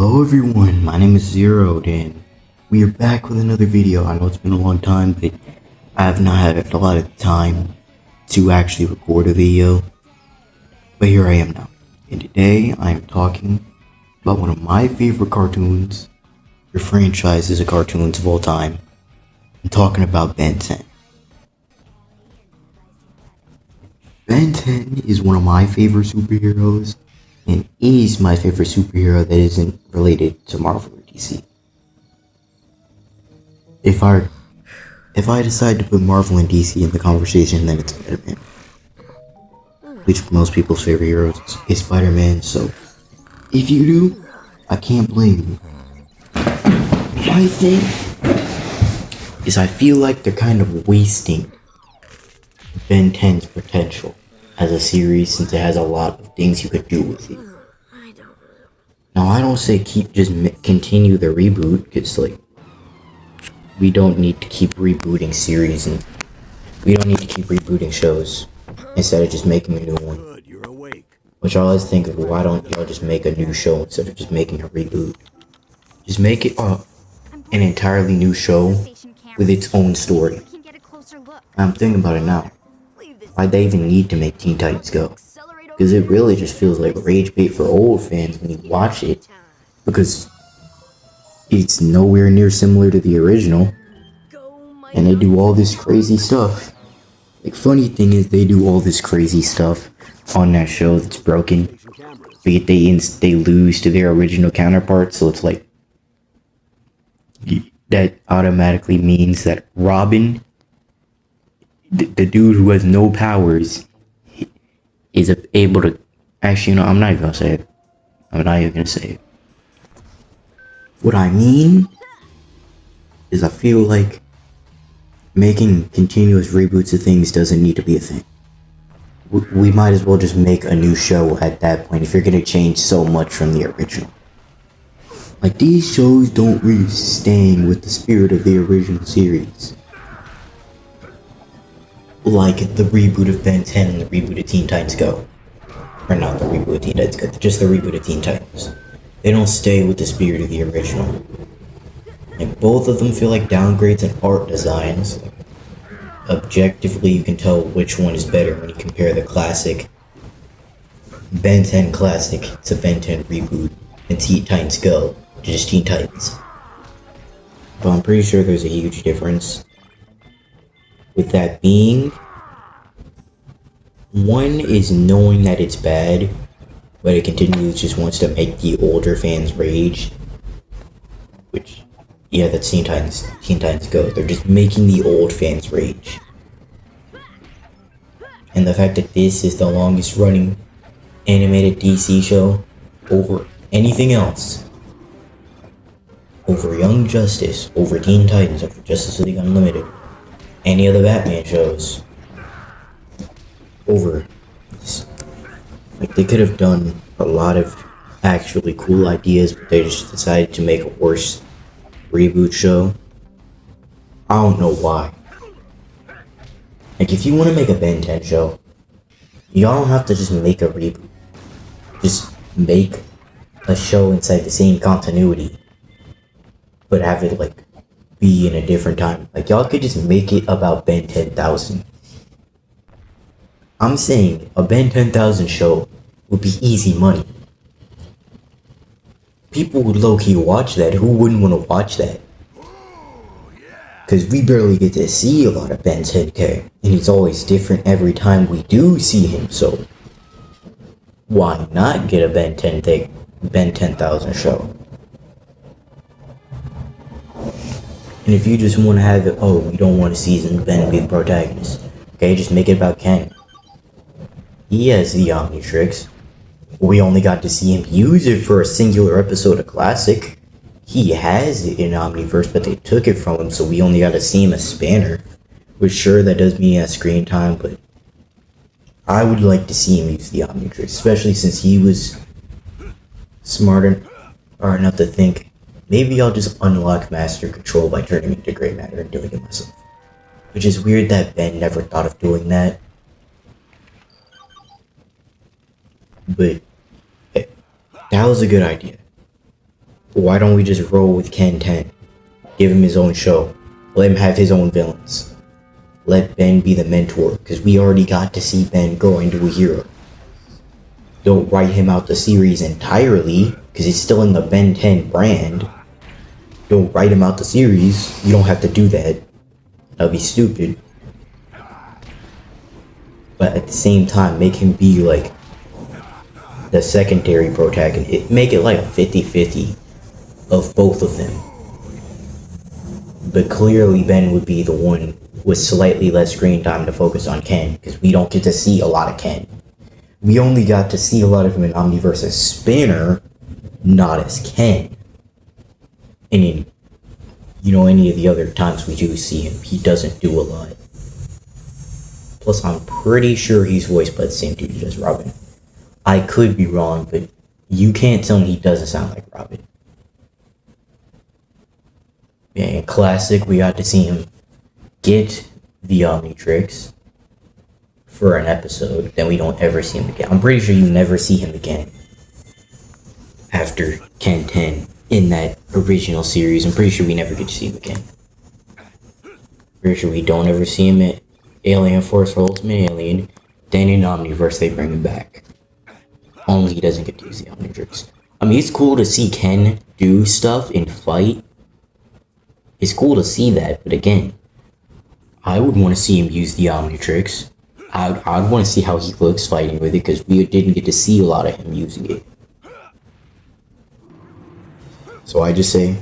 Hello everyone, my name is Zeroed and we are back with another video. I know it's been a long time, but I have not had a lot of time to actually record a video. But here I am now. And today I am talking about one of my favorite cartoons, or franchises of cartoons of all time. I'm talking about Ben 10. Ben 10 is one of my favorite superheroes, and is my favorite superhero that isn't related to Marvel or DC. If I decide to put Marvel and DC in the conversation, then it's Spider-Man. Which most people's favorite hero is Spider-Man, so if you do, I can't blame you. My thing is I feel like they're kind of wasting Ben 10's potential as a series since it has a lot of things you could do with it. Now I don't say continue the reboot, because like we don't need to keep rebooting series and we don't need to keep rebooting shows instead of just making a new one. Which I always think of, why don't y'all just make a new show instead of just making a reboot? Just make it an entirely new show with its own story. I'm thinking about it now. Why'd they even need to make Teen Titans Go? Because it really just feels like rage bait for old fans when you watch it. Because it's nowhere near similar to the original. And they do all this crazy stuff. Like, funny thing is, they do all this crazy stuff on that show that's broken. But yet they lose to their original counterparts, so it's like that automatically means that Robin, the dude who has no powers, is able to... Actually, no, I'm not even gonna say it. I'm not even gonna say it. What I mean is I feel like making continuous reboots of things doesn't need to be a thing. We might as well just make a new show at that point if you're gonna change so much from the original. Like, these shows don't really stay with the spirit of the original series. Like the reboot of Ben 10 and the reboot of Teen Titans Go. Or not the reboot of Teen Titans Go, just the reboot of Teen Titans. They don't stay with the spirit of the original. Like, both of them feel like downgrades in art designs. Like, objectively, you can tell which one is better when you compare the classic Ben 10 classic to Ben 10 reboot and Teen Titans Go to just Teen Titans. But I'm pretty sure there's a huge difference. With that being, one is knowing that it's bad, but it continues just wants to make the older fans rage. Which, yeah, that's Teen Titans Go. They're just making the old fans rage. And the fact that this is the longest running animated DC show over anything else, over Young Justice, over Teen Titans, over Justice League Unlimited, any of the Batman shows, over, like, they could have done a lot of actually cool ideas, but they just decided to make a worse reboot show. I don't know why. Like, if you want to make a Ben 10 show, y'all don't have to just make a reboot. Just make a show inside the same continuity, but have it, like, be in a different time. Like, y'all could just make it about Ben 10,000. I'm saying a Ben 10,000 show would be easy money. People would low-key watch that. Who wouldn't want to watch that? Because we barely get to see a lot of Ben 10K, and he's always different every time we do see him, so why not get a Ben 10,000 show? And if you just want to have it, oh, we don't want to see Ben be the protagonist, okay, just make it about Kang. He has the Omnitrix. We only got to see him use it for a singular episode of Classic. He has it in Omniverse, but they took it from him, so we only got to see him as Spanner. Which, sure, that does mean as screen time, but I would like to see him use the Omnitrix, especially since he was smart enough to think, maybe I'll just unlock Master Control by turning into Grey Matter and doing it myself. Which is weird that Ben never thought of doing that. But that was a good idea. Why don't we just roll with Ken 10? Give him his own show. Let him have his own villains. Let Ben be the mentor, because we already got to see Ben grow into a hero. Don't write him out the series entirely, because he's still in the Ben 10 brand. Don't write him out the series. You don't have to do that. That'd be stupid. But at the same time, make him be like the secondary protagonist. Make it like a 50-50 of both of them. But clearly Ben would be the one with slightly less screen time to focus on Ken, because we don't get to see a lot of Ken. We only got to see a lot of him in Omniverse as Spinner, not as Ken. And in, any of the other times we do see him, he doesn't do a lot. Plus, I'm pretty sure he's voiced by the same dude as Robin. I could be wrong, but you can't tell me he doesn't sound like Robin. Yeah, in Classic, we got to see him get the Omnitrix for an episode, then we don't ever see him again. I'm pretty sure you never see him again after Ken 10 in that original series. I'm pretty sure we never get to see him again. Pretty sure we don't ever see him at Alien Force or Ultimate Alien. Then in Omniverse they bring him back. Only he doesn't get to use the Omnitrix. I mean, it's cool to see Ken do stuff in fight. It's cool to see that, but again, I would want to see him use the Omnitrix. I'd want to see how he looks fighting with it, because we didn't get to see a lot of him using it. So I just say,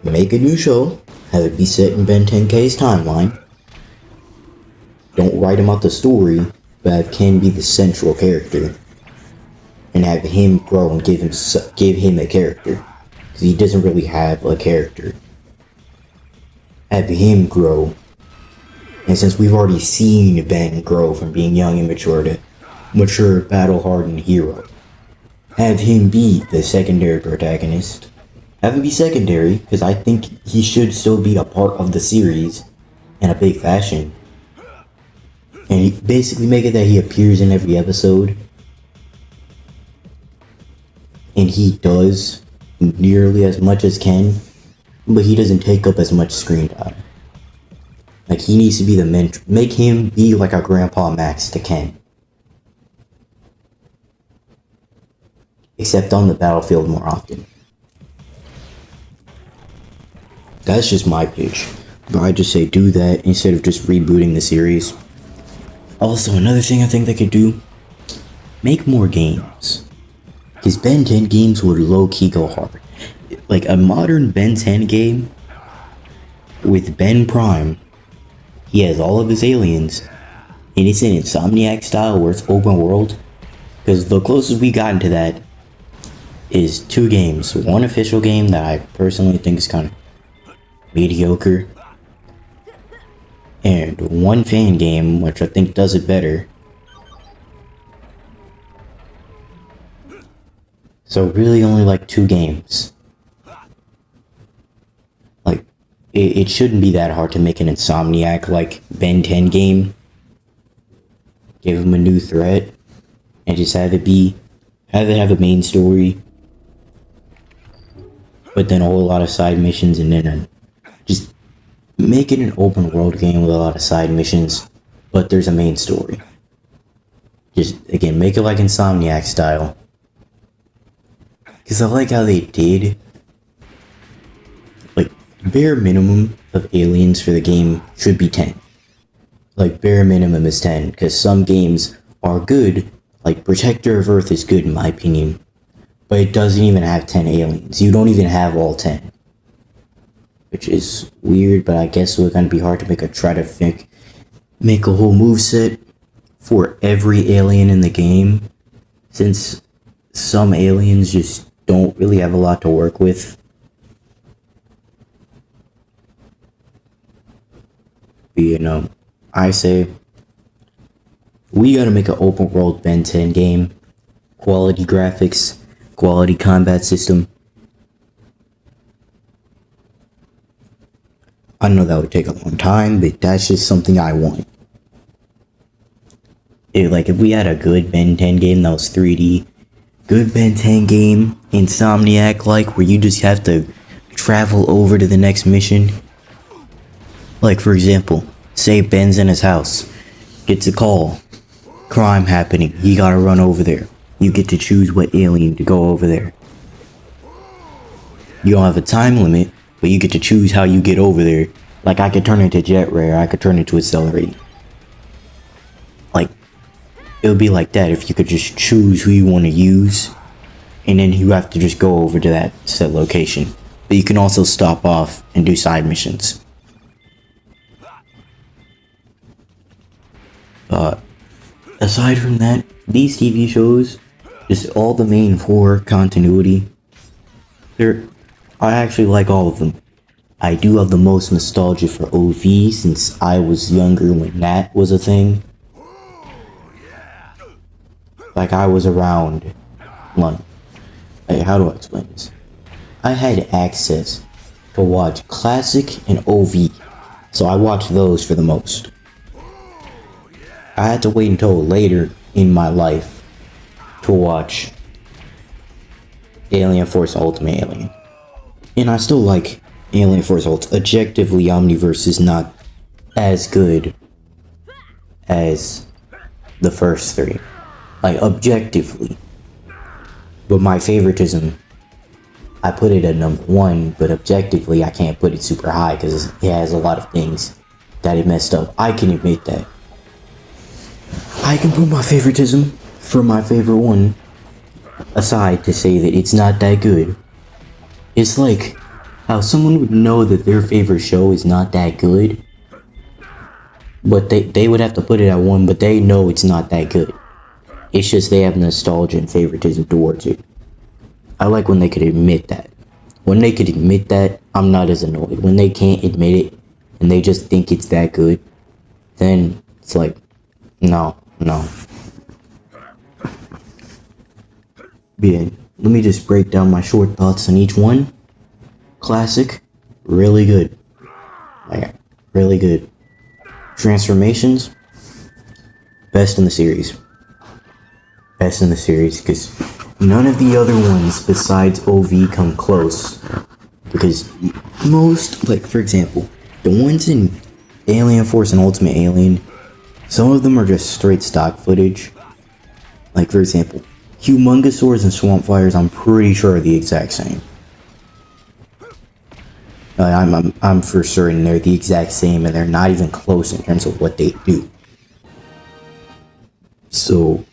make a new show, have it be set in Ben 10K's timeline. Don't write him out the story, but have Ken be the central character. And have him grow and give him a character. Because he doesn't really have a character. Have him grow. And since we've already seen Ben grow from being young and mature to mature, battle-hardened hero, have him be the secondary protagonist. Have him be secondary, because I think he should still be a part of the series in a big fashion. And he basically make it that he appears in every episode. And he does nearly as much as Ken, but he doesn't take up as much screen time. Like, he needs to be the mentor. Make him be like a Grandpa Max to Ken. Except on the battlefield more often. That's just my pitch. But I just say do that instead of just rebooting the series. Also, another thing I think they could do, make more games. Because Ben 10 games would low-key go hard. Like, a modern Ben 10 game with Ben Prime. He has all of his aliens, and it's an Insomniac style where it's open world. Because the closest we gotten to that is 2 games. One official game that I personally think is kind of mediocre, and one fan game which I think does it better. So really only like 2 games. Like, it shouldn't be that hard to make an Insomniac like Ben 10 game. Give him a new threat and just have it have a main story, but then a whole lot of side missions, and then just make it an open world game with a lot of side missions, but there's a main story. Just, again, make it like Insomniac style. Because I like how they did, like, bare minimum of aliens for the game should be 10. Like, bare minimum is 10, because some games are good, like Protector of Earth is good in my opinion, but it doesn't even have 10 aliens. You don't even have all 10. Which is weird, but I guess it's gonna be hard to make a whole moveset for every alien in the game, since some aliens just don't really have a lot to work with. But, I say we gotta make an open world Ben 10 game, quality graphics, quality combat system. I know that would take a long time, but that's just something I want. If we had a good Ben 10 game that was 3D, good Ben 10 game, Insomniac like, where you just have to travel over to the next mission. Like, for example, say Ben's in his house, gets a call, crime happening, he gotta run over there. You get to choose what alien to go over there. You don't have a time limit, but you get to choose how you get over there. Like, I could turn into Jet Ray, or I could turn into Accelerate. Like, it would be like that if you could just choose who you want to use, and then you have to just go over to that set location. But you can also stop off and do side missions. Aside from that, these TV shows, just all the main four continuity, I actually like all of them. I do have the most nostalgia for OV since I was younger when that was a thing. Like, I was around, like, how do I explain this? I had access to watch Classic and OV, so I watched those for the most. I had to wait until later in my life to watch Alien Force Ultimate Alien. And I still like Alien Force Ult. Objectively, Omniverse is not as good as the first three. Like, objectively. But my favoritism, I put it at number 1, but objectively, I can't put it super high because it has a lot of things that it messed up. I can admit that. I can put my favoritism for my favorite one aside to say that it's not that good. It's like how someone would know that their favorite show is not that good, but they would have to put it at 1, but they know it's not that good. It's just they have nostalgia and favoritism towards it. I like when they could admit that. When they could admit that, I'm not as annoyed. When they can't admit it and they just think it's that good, then it's like, no. Yeah, let me just break down my short thoughts on each one. Classic, really good. Like, really good. Transformations, best in the series. Best in the series, because none of the other ones besides OV come close. Because most, like, for example, the ones in Alien Force and Ultimate Alien, some of them are just straight stock footage. Like, for example, Humongosaurs and Swampfires, I'm pretty sure are the exact same. I'm for certain they're the exact same, and they're not even close in terms of what they do. So,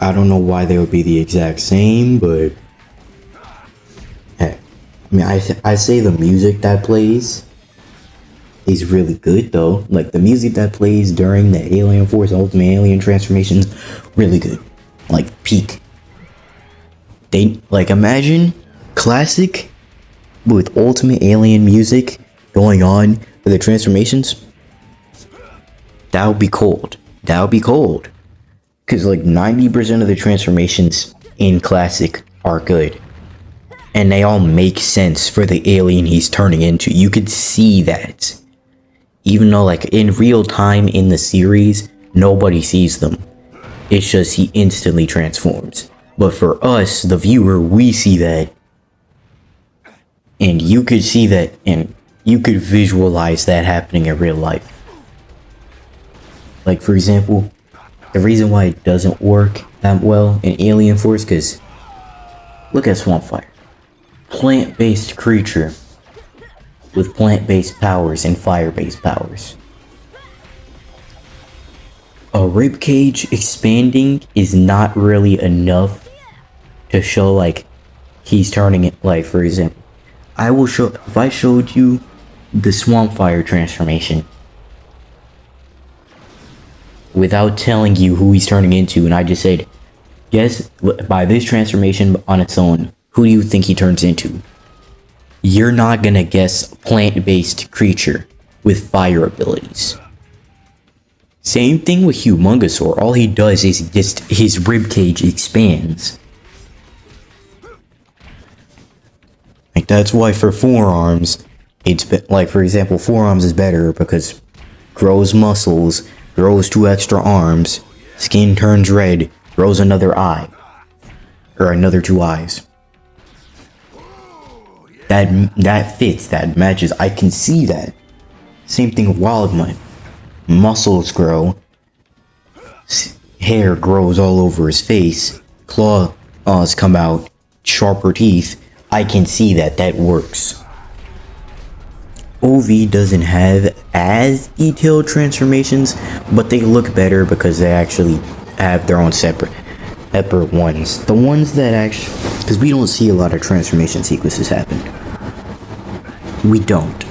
I don't know why they would be the exact same, but heck, I mean, I say the music that plays is really good though. Like, the music that plays during the Alien Force Ultimate Alien transformations, really good. Like, peak. They, like, imagine Classic with Ultimate Alien music going on for the transformations. That would be cold. That would be cold. Because, like, 90% of the transformations in Classic are good. And they all make sense for the alien he's turning into. You could see that. Even though, like, in real time in the series, nobody sees them. It's just he instantly transforms. But for us, the viewer, we see that. And you could see that, and you could visualize that happening in real life. Like, for example, the reason why it doesn't work that well in Alien Force, because look at Swampfire. Plant-based creature with plant-based powers and fire-based powers. A ribcage expanding is not really enough to show, like, he's turning it. Like, for example, I will show, if I showed you the Swampfire transformation without telling you who he's turning into, and I just said, guess, by this transformation on its own, who do you think he turns into? You're not gonna guess plant-based creature with fire abilities. Same thing with Humongosaur. All he does is just his ribcage expands. Like, that's why for forearms, like, for example, forearms is better because grows muscles, grows 2 extra arms, skin turns red, grows another eye. or another 2 eyes. That fits, that matches. I can see that. Same thing with Wildmutt. Muscles grow. Hair grows all over his face. Claws come out. Sharper teeth. I can see that. That works. OV doesn't have as detailed transformations, but they look better because they actually have their own separate ones. The ones that actually, because we don't see a lot of transformation sequences happen. We don't.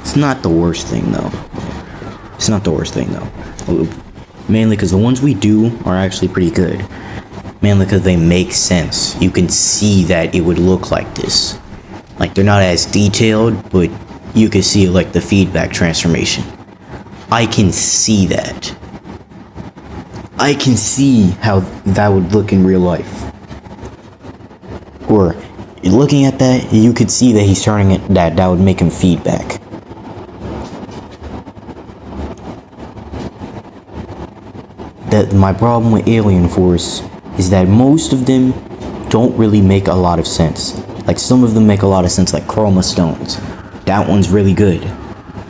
It's not the worst thing though. It's not the worst thing though. Mainly because the ones we do are actually pretty good. Mainly because they make sense. You can see that it would look like this. Like, they're not as detailed, but you can see, like, the feedback transformation. I can see that. I can see how that would look in real life. Or, looking at that, you could see that he's turning it, that would make him feedback. That my problem with Alien Force is that most of them don't really make a lot of sense. Like, some of them make a lot of sense, like Chroma Stones. That one's really good.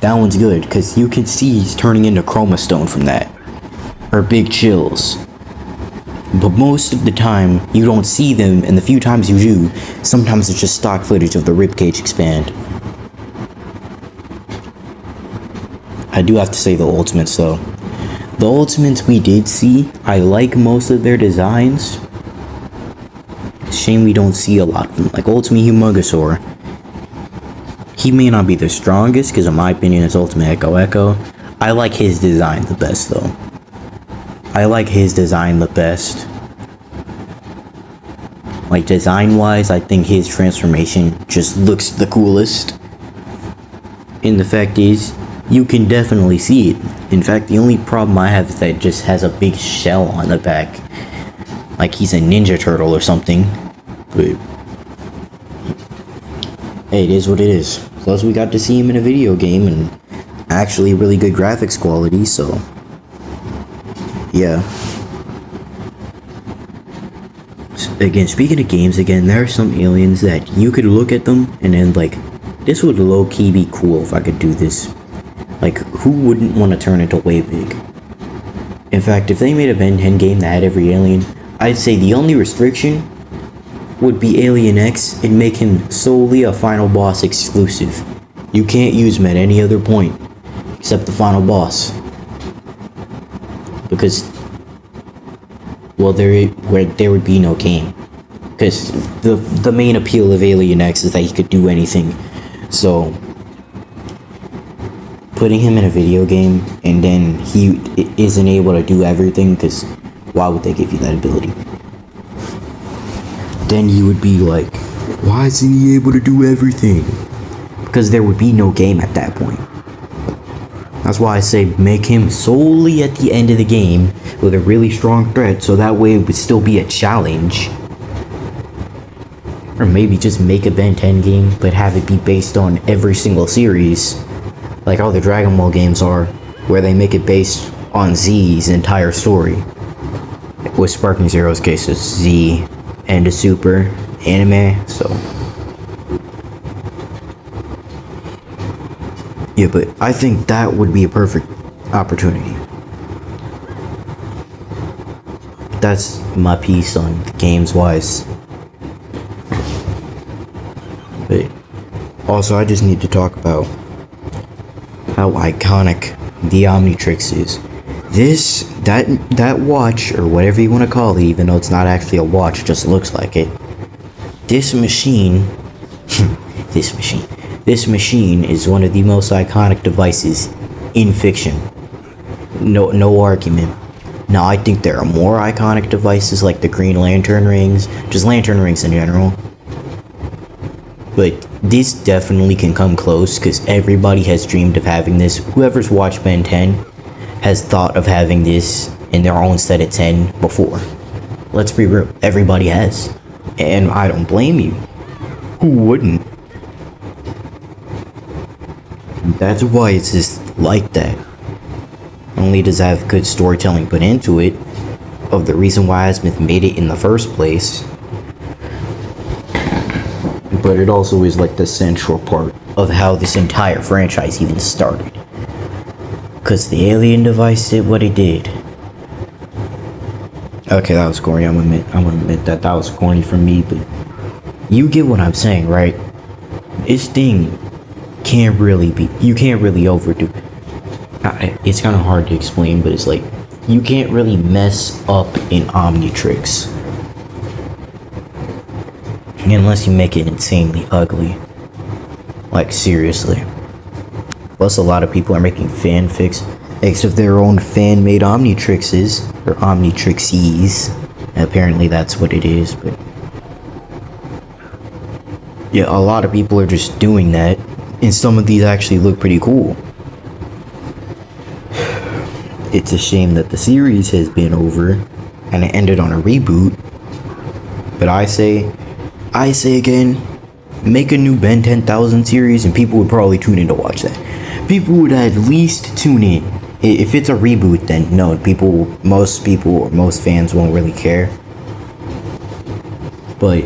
That one's good, because you can see he's turning into Chroma Stone from that. Or Big Chills. But most of the time, you don't see them, and the few times you do, sometimes it's just stock footage of the ribcage expand. I do have to say the Ultimates, though. The Ultimates we did see, I like most of their designs. Shame we don't see a lot of them. Like Ultimate Humongosaur. He may not be the strongest, because in my opinion it's Ultimate Echo. I like his design the best though. I like his design the best. Like design wise, I think his transformation just looks the coolest. And the fact is, you can definitely see it. In fact, the only problem I have is that it just has a big shell on the back. Like he's a Ninja Turtle or something. But hey, it is what it is. Plus we got to see him in a video game and actually really good graphics quality, so yeah. Again, speaking of games, there are some aliens that you could look at them and then like, this would low-key be cool if I could do this. Like, who wouldn't want to turn into way big? In fact, if they made a Ben 10 game that had every alien, I'd say the only restriction would be Alien X and make him solely a final boss exclusive. You can't use him at any other point except the final boss. Because, well, there would be no game. Because the main appeal of Alien X is that he could do anything. So, putting him in a video game and then he isn't able to do everything, because why would they give you that ability? Then you would be like, why isn't he able to do everything? Because there would be no game at that point. That's why I say make him solely at the end of the game with a really strong threat, so that way it would still be a challenge. Or maybe just make a Ben 10 game, but have it be based on every single series, like all the Dragon Ball games are, where they make it based on Z's entire story. With Sparking Zero's case, it's Z and a Super anime, so yeah, but I think that would be a perfect opportunity. That's my piece on games wise. But also, I just need to talk about how iconic the Omnitrix is. That watch, or whatever you want to call it, even though it's not actually a watch, it just looks like it. This machine is one of the most iconic devices in fiction. No argument. Now, I think there are more iconic devices like the Green Lantern rings, just lantern rings in general. But this definitely can come close, because everybody has dreamed of having this. Whoever's watched Ben 10 has thought of having this in their own set of 10 before. Let's be real, everybody has. And I don't blame you. Who wouldn't? That's why it's just like that. Not only does it have good storytelling put into it, of the reason why Azimuth made it in the first place. But it also is like the central part of how this entire franchise even started. Because the alien device did what it did. Okay, that was corny. I'm gonna admit that was corny for me, but you get what I'm saying, right? This thing you can't really overdo. It's kind of hard to explain, but it's like, you can't really mess up an Omnitrix. Unless you make it insanely ugly. Like, seriously. Plus, a lot of people are making fanfics of their own fan-made Omnitrixes, or Omnitrixies. Apparently that's what it is, but yeah, a lot of people are just doing that, and some of these actually look pretty cool. It's a shame that the series has been over, and it ended on a reboot, but I say again, make a new Ben 10,000 series and people would probably tune in to watch that. People would at least tune in. If it's a reboot, then no, most people or most fans won't really care. But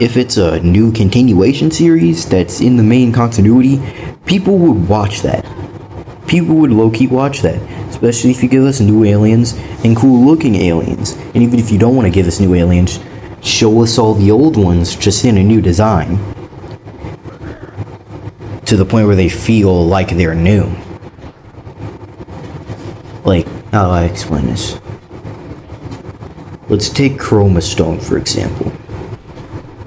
if it's a new continuation series that's in the main continuity, people would watch that. People would low-key watch that. Especially if you give us new aliens and cool-looking aliens. And even if you don't want to give us new aliens, show us all the old ones just in a new design. To the point where they feel like they're new. Like, how do I explain this? Let's take Chroma Stone, for example.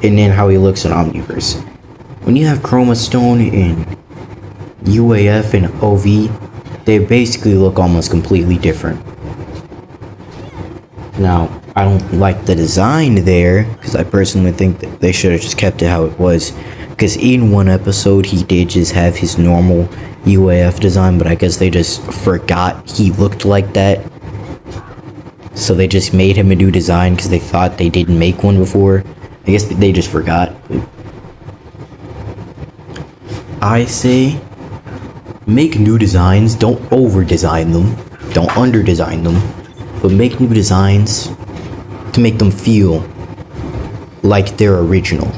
And then how he looks in Omniverse. When you have Chroma Stone in UAF and OV, they basically look almost completely different. Now, I don't like the design there, because I personally think that they should have just kept it how it was. Because in one episode, he did just have his normal UAF design, but I guess they just forgot he looked like that. So they just made him a new design because they thought they didn't make one before. I guess they just forgot. I say, make new designs, don't over-design them, don't under-design them, but make new designs to make them feel like they're original.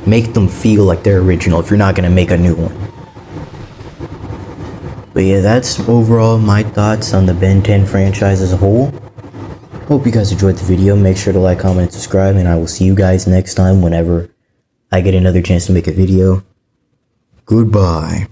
Make them feel like they're original if you're not gonna make a new one. But yeah, that's overall my thoughts on the Ben 10 franchise as a whole. Hope you guys enjoyed the video. Make sure to like, comment, and subscribe, and I will see you guys next time whenever I get another chance to make a video. Goodbye.